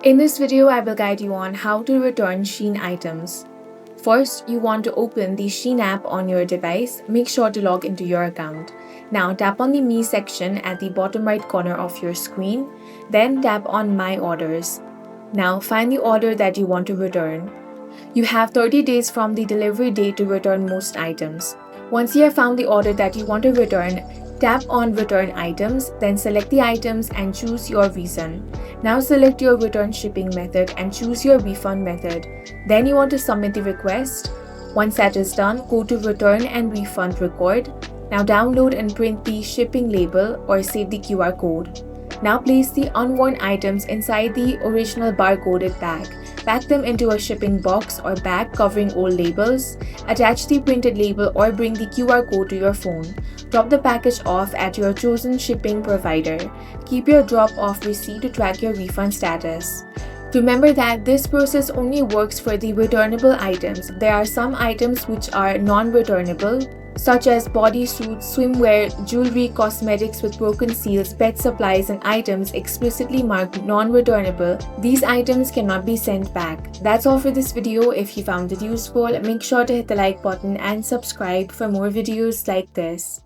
In this video, I will guide you on how to return Shein items. First, you want to open the Shein app on your device. Make sure to log into your account. Now tap on the Me section at the bottom right corner of your screen. Then tap on My Orders. Now find the order that you want to return. You have 30 days from the delivery date to return most items. Once you have found the order that you want to return, tap on Return Items, then select the items and choose your reason. Now select your return shipping method and choose your refund method. Then you want to submit the request. Once that is done, go to Return and Refund Record. Now download and print the shipping label or save the QR code. Now place the unworn items inside the original barcoded bag. Pack them into a shipping box or bag covering all labels. Attach the printed label or bring the QR code to your phone. Drop the package off at your chosen shipping provider. Keep your drop-off receipt to track your refund status. Remember that this process only works for the returnable items. There are some items which are non-returnable, such as bodysuits, swimwear, jewelry, cosmetics with broken seals, pet supplies, and items explicitly marked non-returnable. These items cannot be sent back. That's all for this video. If you found it useful, make sure to hit the like button and subscribe for more videos like this.